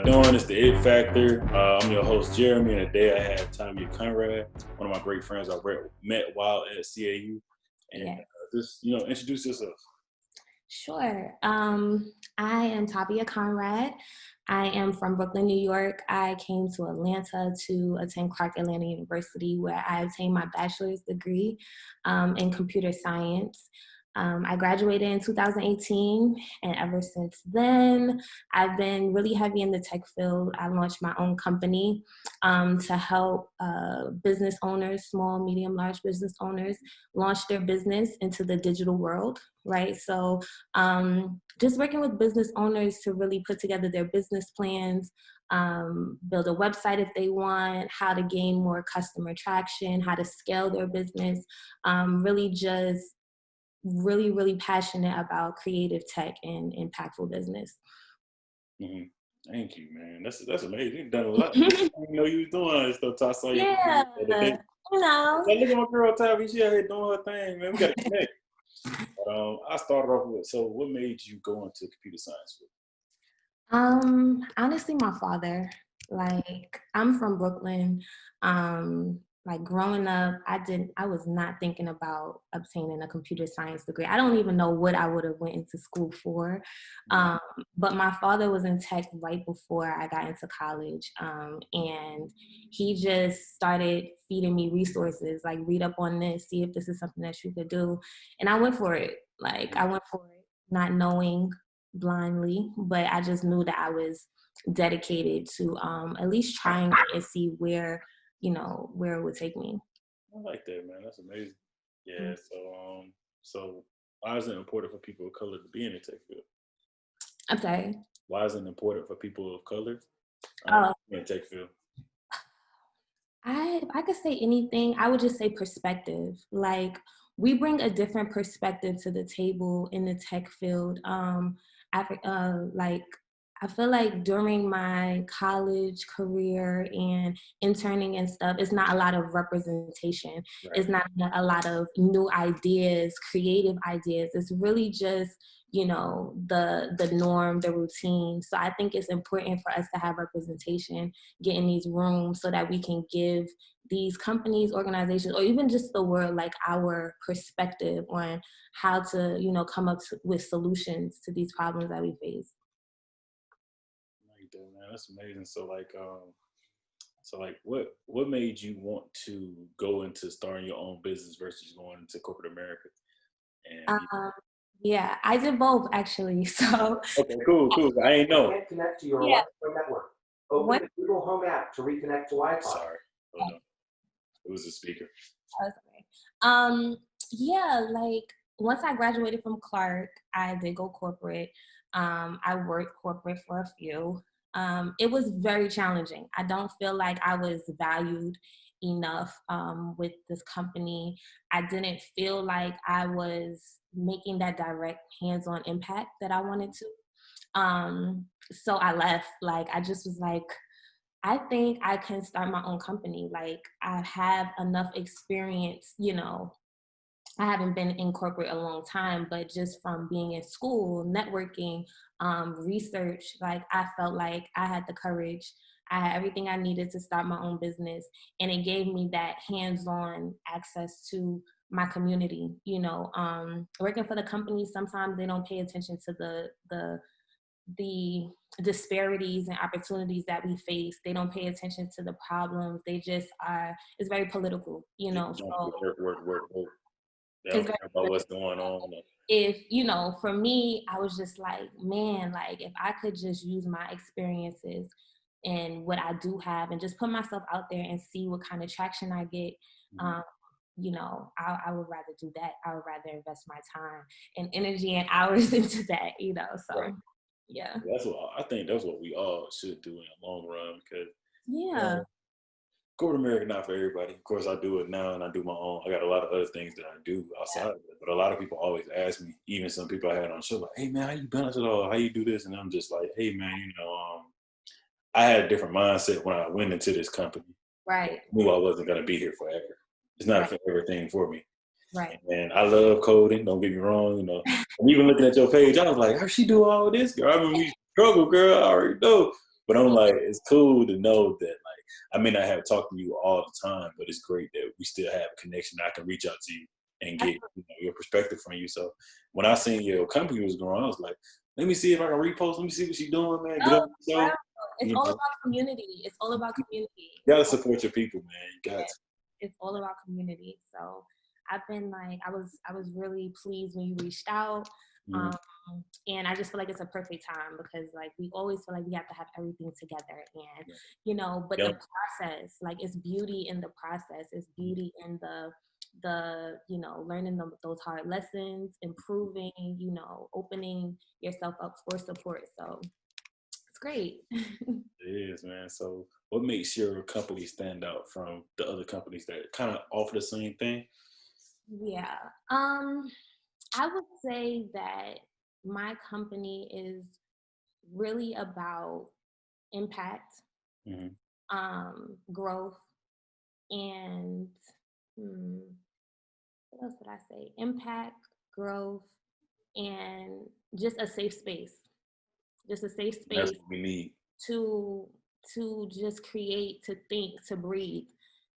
y'all doing? It's the It Factor. I'm your host, Jeremy, and today I have Tahbia Conrad, one of my great friends I met while at CAU. And just, introduce yourself. Sure. I am Tabitha Conrad. I am from Brooklyn, New York. I came to Atlanta to attend Clark Atlanta University, where I obtained my bachelor's degree in computer science. I graduated in 2018, and ever since then, I've been really heavy in the tech field. I launched my own company to help business owners, small, medium, large business owners, launch their business into the digital world, right? So just working with business owners to really put together their business plans, build a website if they want, how to gain more customer traction, how to scale their business, really passionate about creative tech and impactful business. Mm-hmm. Thank you, man. That's amazing. You've done a lot. I didn't know you was doing all this stuff. I saw you. Yeah, Look at my girl, Tabby. She out here doing her thing, man. We got to connect. But, I started off with, so what made you go into computer science? Honestly, my father. Like, I'm from Brooklyn. Like growing up, I was not thinking about obtaining a computer science degree. I don't even know what I would have went into school for. But my father was in tech right before I got into college. And he just started feeding me resources, like read up on this, see if this is something that you could do. And I went for it. Not knowing blindly, but I just knew that I was dedicated to at least trying and see where it would take me. I like that, man. That's amazing. Yeah. So why is it important for people of color to be in the tech field? I'm sorry. Why is it important for people of color in the tech field? If I could say anything, I would just say perspective. Like, we bring a different perspective to the table in the tech field. I feel like during my college career and interning and stuff, it's not a lot of representation. Right. It's not a lot of new ideas, creative ideas. It's really just, the norm, the routine. So I think it's important for us to have representation, get in these rooms so that we can give these companies, organizations, or even just the world, like, our perspective on how to, come up with solutions to these problems that we face. Man, that's amazing. So what made you want to go into starting your own business versus going into corporate America? Yeah, I did both, actually. So okay, cool. I ain't know. You can't connect to your Wi-Fi network. Open the Google Home app to reconnect to Wi-Fi. Sorry, hold on. It was a speaker. Like, once I graduated from Clark, I did go corporate. I worked corporate for a few. It was very challenging. I don't feel like I was valued enough with this company. I didn't feel like I was making that direct hands-on impact that I wanted to. So I left. Like, I just was like, I think I can start my own company. Like, I have enough experience, I haven't been in corporate a long time, but just from being in school, networking, research, like, I felt like I had the courage. I had everything I needed to start my own business. And it gave me that hands-on access to my community. Working for the companies, sometimes they don't pay attention to the disparities and opportunities that we face. They don't pay attention to the problems. They just are, it's very political, So, work. They don't care about what's going on. For me, I was just like, man, like, if I could just use my experiences and what I do have and just put myself out there and see what kind of traction I get, I would rather do that. I would rather invest my time and energy and hours into that, so. Right. Yeah. I think that's what we all should do in the long run, because corporate America not for everybody. Of course, I do it now and I do my own. I got a lot of other things that I do outside of it. But a lot of people always ask me, even some people I had on the show, like, hey man, how you balance it all? How you do this? And I'm just like, hey man, I had a different mindset when I went into this company. Right. I knew I wasn't going to be here forever. It's not a forever thing for me. Right. And I love coding. Don't get me wrong. And even looking at your page, I was like, how she do all this, girl? I mean, we struggle, girl. I already know. But I'm like, it's cool to know that, like, I may not have talked to you all the time, but it's great that we still have a connection. I can reach out to you and get your perspective from you. So when I seen your company was growing, I was like, let me see if I can repost. Let me see what she's doing, man. Get up. So, it's all about community. It's all about community. You gotta support your people, man. You got to. It's all about community. So I've been like, I was really pleased when you reached out. And I just feel like it's a perfect time because like we always feel like we have to have everything together, and you know, but the process, like it's beauty in the process. It's beauty in the you know, learning those hard lessons, improving, you know, opening yourself up for support. So it's great. It is, man. So what makes your company stand out from the other companies that kind of offer the same thing? Yeah. I would say that my company is really about impact, growth, and what else would I say? Impact, growth, and just a safe space. Just a safe space. That's what we need. To just create, to think, to breathe,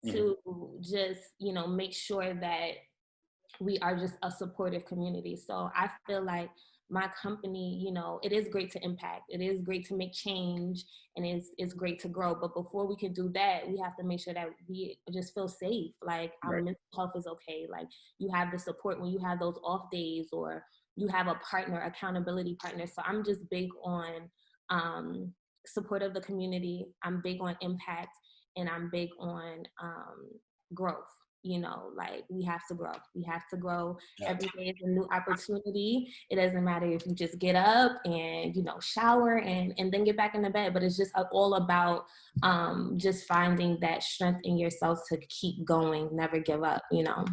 to just, you know, make sure that we are just a supportive community. So I feel like my company, you know, it is great to impact. It is great to make change, and it's great to grow. But before we can do that, we have to make sure that we just feel safe. Like our mental health is okay. Like you have the support when you have those off days, or you have a partner, accountability partner. So I'm just big on support of the community. I'm big on impact, and I'm big on growth. You know, like we have to grow. We have to grow. Every day is a new opportunity. It doesn't matter if you just get up and, you know, shower and then get back in the bed, but it's just all about just finding that strength in yourself to keep going, never give up, you know.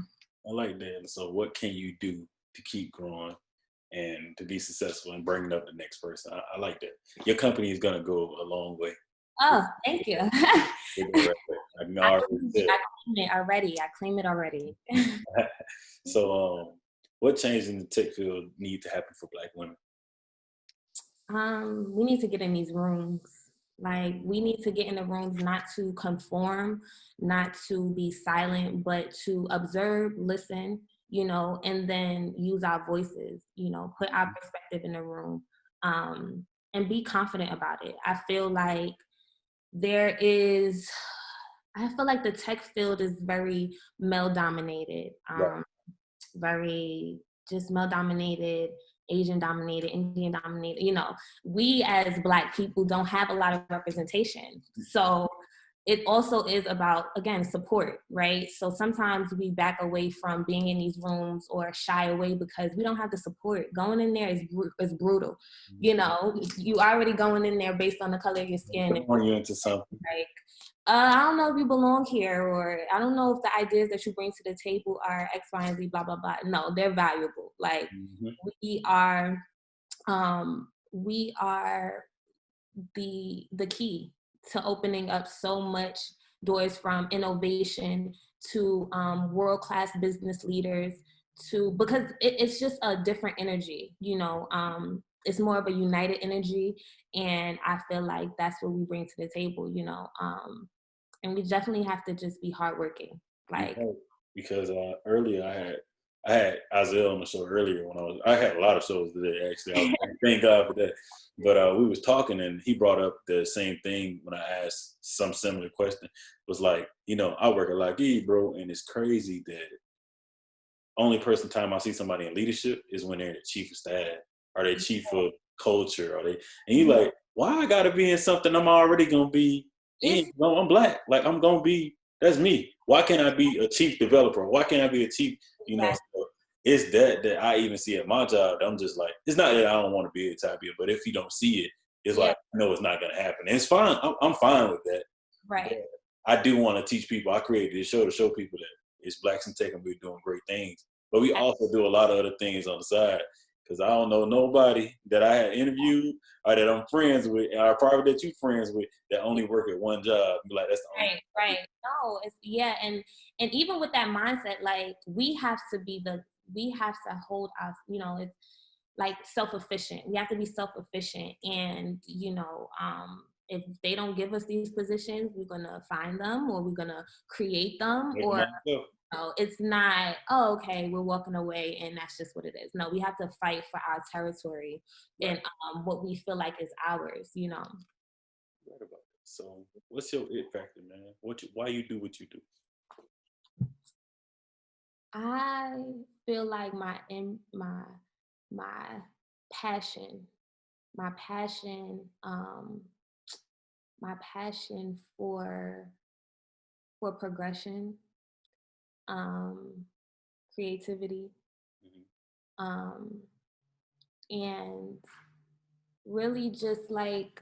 I like that. So what can you do to keep growing and to be successful and bringing up the next person? I like that. Your company is going to go a long way. Oh, thank you. I claim it already. So, what change in the tech field need to happen for Black women? We need to get in these rooms. Like we need to get in the rooms, not to conform, not to be silent, but to observe, listen, you know, and then use our voices, you know, put our perspective in the room, and be confident about it. I feel like the tech field is very male dominated, very just male dominated, Asian dominated, Indian dominated. You know, we as Black people don't have a lot of representation. So it also is about, again, support, right? So sometimes we back away from being in these rooms or shy away because we don't have the support. Going in there is brutal. You know, you already going in there based on the color of your skin. Turn you into something. Like, I don't know if you belong here, or I don't know if the ideas that you bring to the table are X, Y, and Z, blah, blah, blah. No, they're valuable. Like we are the key to opening up so much doors, from innovation to world-class business leaders, because it's just a different energy, you know. It's more of a united energy, and I feel like that's what we bring to the table, you know. And we definitely have to just be hardworking. Like because earlier I had Isaiah on the show earlier when I had a lot of shows today actually. Thank God for that. But we was talking and he brought up the same thing when I asked some similar question. It was like, you know, I work at Lockheed, bro, and it's crazy that only time I see somebody in leadership is when they're the chief of staff or they chief of culture, and you like, why I gotta be in something I'm already gonna be in? No, I'm Black. Like I'm gonna be, that's me. Why can't I be a chief developer? Why can't I be a chief, you know? So it's that I even see at my job. I'm just like, it's not that I don't want to be a Tabitha, but if you don't see it, it's like, no, it's not gonna happen. And it's fine. I'm fine with that. Right. But I do want to teach people. I created this show to show people that it's Blacks in Tech and we're doing great things. But we also do a lot of other things on the side. Because I don't know nobody that I had interviewed or that I'm friends with, or probably that you friends with, that only work at one job. Like that's the only right. No, it's and even with that mindset, like we have to hold us, you know, it's like self-efficient. We have to be self-efficient, and you know, if they don't give us these positions, we're gonna find them or we're gonna create them, or it's not, oh, okay, we're walking away and that's just what it is. No, we have to fight for our territory and what we feel like is ours, you know. Right about that. So what's your it factor, man? Why you do what you do? I feel like my passion, my passion for progression, creativity, and really just like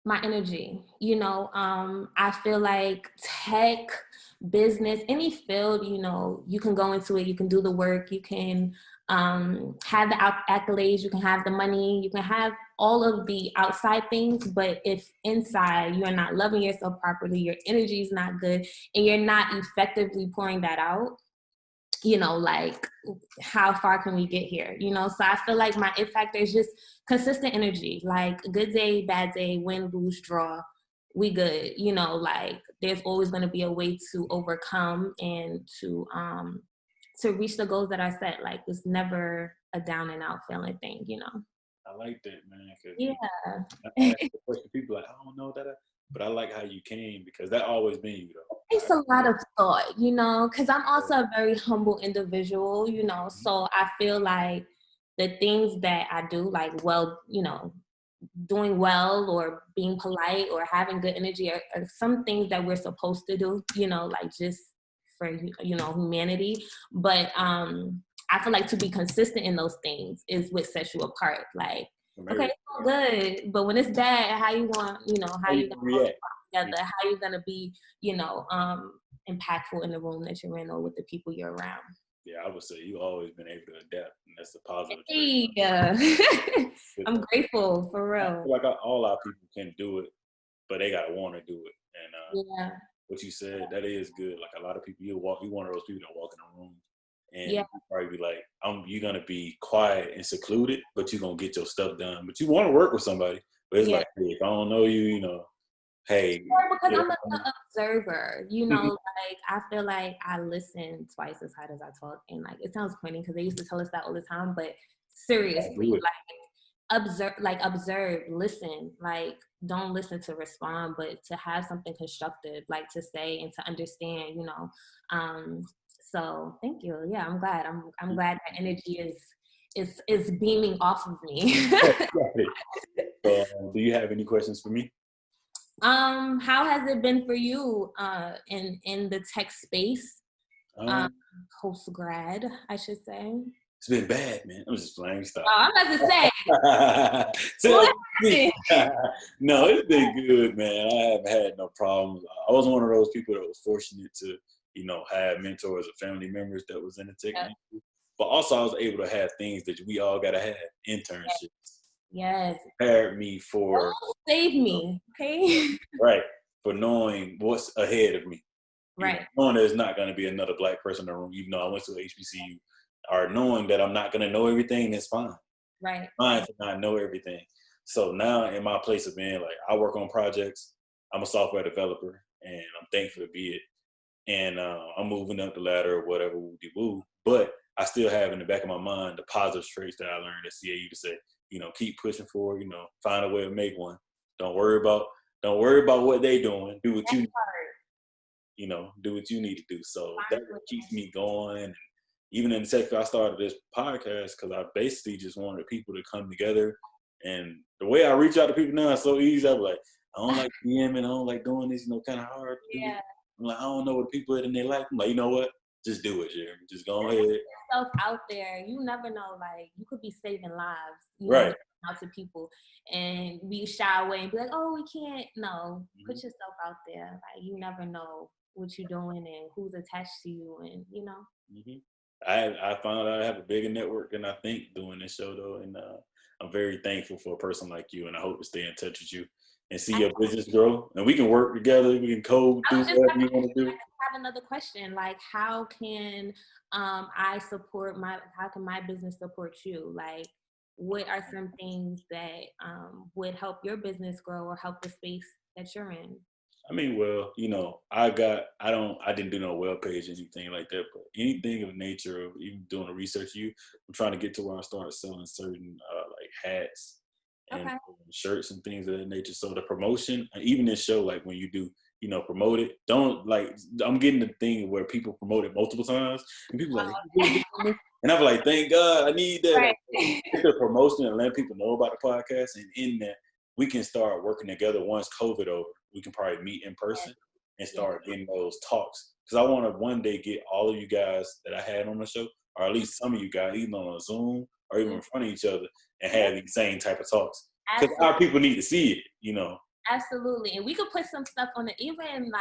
my energy, you know. I feel like tech, business, any field, you know, you can go into it, you can do the work, you can have the accolades, you can have the money, you can have all of the outside things, but if inside you're not loving yourself properly, your energy is not good, and you're not effectively pouring that out, you know, like how far can we get here, you know? So I feel like my it factor is just consistent energy, like good day, bad day, win, lose, draw, we good, you know, like there's always going to be a way to overcome and to reach the goals that I set. Like it's never a down and out feeling thing, you know? I like that, man. Yeah. I ask the question, people like, I don't know that, but I like how you came, because that always been you though. It's a lot of thought, you know, because I'm also a very humble individual, you know, so I feel like the things that I do, like, well, you know, doing well or being polite or having good energy are some things that we're supposed to do, you know, like just for, you know, humanity. But I feel like to be consistent in those things is what sets you apart. Like, okay, it's all good, but when it's bad, how you want, you know, how you gonna react together, how you gonna be, you know, impactful in the room that you're in or with the people you're around. Yeah, I would say you always been able to adapt, and that's a positive trait. Yeah. I'm grateful, for real. I feel like all our people can do it, but they gotta want to do it. And what you said, that is good. Like a lot of people, you one of those people that walk in the room and you probably be like, you're gonna be quiet and secluded, but you're gonna get your stuff done. But you want to work with somebody, but it's like, hey, if I don't know you, you know, hey. Because I'm an observer, you know, like I feel like I listen twice as hard as I talk, and like it sounds corny because they used to tell us that all the time, but seriously, like observe, listen, like don't listen to respond, but to have something constructive, like to say and to understand, you know. So thank you. Yeah, I'm glad. I'm glad that energy is beaming off of me. So, do you have any questions for me? How has it been for you in the tech space? Post grad, I should say. It's been bad, man. I'm just playing. Stop. Oh, I'm about to say. No, it's been good, man. I haven't had no problems. I was one of those people that was fortunate to, you know, have mentors or family members that was in the tech industry. But also I was able to have things that we all gotta have, internships. Yes. Prepared me for save me, okay? Right. For knowing what's ahead of me. Right. Knowing there's not gonna be another Black person in the room, even though I went to HBCU, or knowing that I'm not gonna know everything, that's fine. Right. Fine to not know everything. So now in my place of being, like, I work on projects. I'm a software developer, and I'm thankful to be it. And I'm moving up the ladder or whatever, woo-de-woo. But I still have in the back of my mind the positive traits that I learned at CAU to say, you know, keep pushing forward, you know, find a way to make one. Don't worry about what they doing. Do what you need. You know, do what you need to do. So that keeps me going. And even in the tech, I started this podcast because I basically just wanted people to come together. And the way I reach out to people now is so easy. I'm like, I don't like DMing, I don't like doing this, you know, kind of hard to do. I'm like, I don't know what people are in their life. I'm like, you know what? Just do it, Jeremy. Just go ahead. Put yourself out there. You never know. Like, you could be saving lives. You right. know, out to people, and we shy away and be like, oh, we can't. No, put yourself out there. Like, you never know what you're doing and who's attached to you, and you know. I found out I have a bigger network than I think doing this show, though, and I'm very thankful for a person like you, and I hope to stay in touch with you and see your business grow. And we can work together. We can code, do whatever you want to do. I have another question. Like, how can how can my business support you? Like, what are some things that would help your business grow or help the space that you're in? I mean, well, you know, I didn't do no web page or anything like that, but anything of nature of even doing the research, I'm trying to get to where I start selling certain like hats and shirts and things of that nature. So the promotion, even this show, like when you do, you know, promote it, don't like, I'm getting the thing where people promote it multiple times and people like, and I'm like, thank God, I need that. Right. Like, get the promotion and let people know about the podcast, and in that we can start working together once COVID over. We can probably meet in person and start getting those talks. Because I want to one day get all of you guys that I had on the show, or at least some of you guys, even on a Zoom or even in front of each other, and have the same type of talks. Because our people need to see it, you know. Absolutely. And we could put some stuff on it, even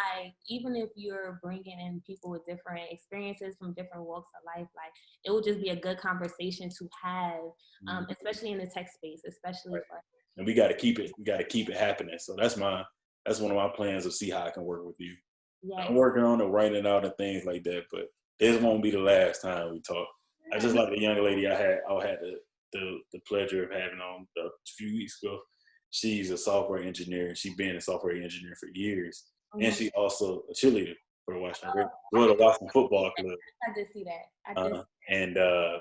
if you're bringing in people with different experiences from different walks of life, like it will just be a good conversation to have, especially in the tech space, especially for. And we got to keep it happening. So that's one of my plans to see how I can work with you. Yes. I'm working on it, writing it out and things like that, but this won't be the last time we talk. I just like the young lady I had the pleasure of having on a few weeks ago. She's a software engineer. She's been a software engineer for years. And she's also a cheerleader for the Washington Football Club. I did see that. And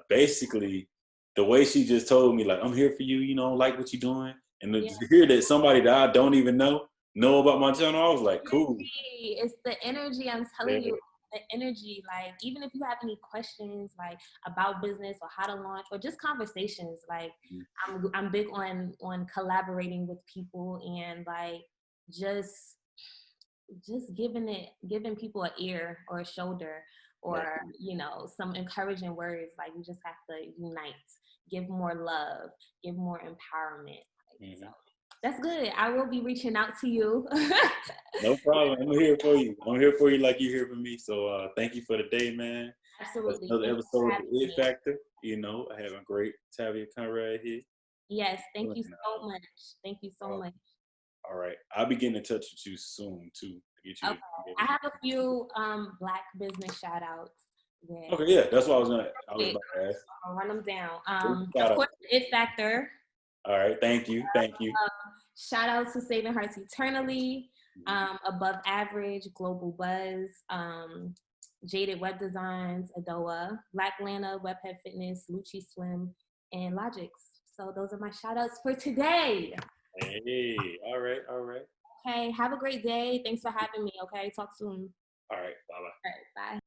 basically, the way she just told me, like, I'm here for you, you know, like what you're doing. And to hear that somebody that I don't even know about my channel, I was like, cool. It's the energy, I'm telling you. The energy, like even if you have any questions like about business or how to launch or just conversations, like I'm big on collaborating with people and like just giving people an ear or a shoulder or you know some encouraging words. Like you just have to unite, give more love, give more empowerment. So that's good. I will be reaching out to you. No problem. I'm here for you. I'm here for you like you're here for me. So thank you for the day, man. Absolutely. Another episode of The It Factor. You know, I have a great Tabitha Conrad here. Yes, thank you so much. Thank you so much. All right. I'll be getting in touch with you soon too. Okay. I have a few Black business shout outs. Okay, yeah, that's what I was about to ask. I'll run them down. Of course, The It Factor. All right, thank you. Shout out to Saving Hearts Eternally, Above Average, Global Buzz, Jaded Web Designs, Adoa, Black Lana, Webhead Fitness, Lucci Swim, and Logix. So those are my shout outs for today. Hey, all right. Okay, have a great day. Thanks for having me, okay? Talk soon. All right, bye-bye. All right, bye.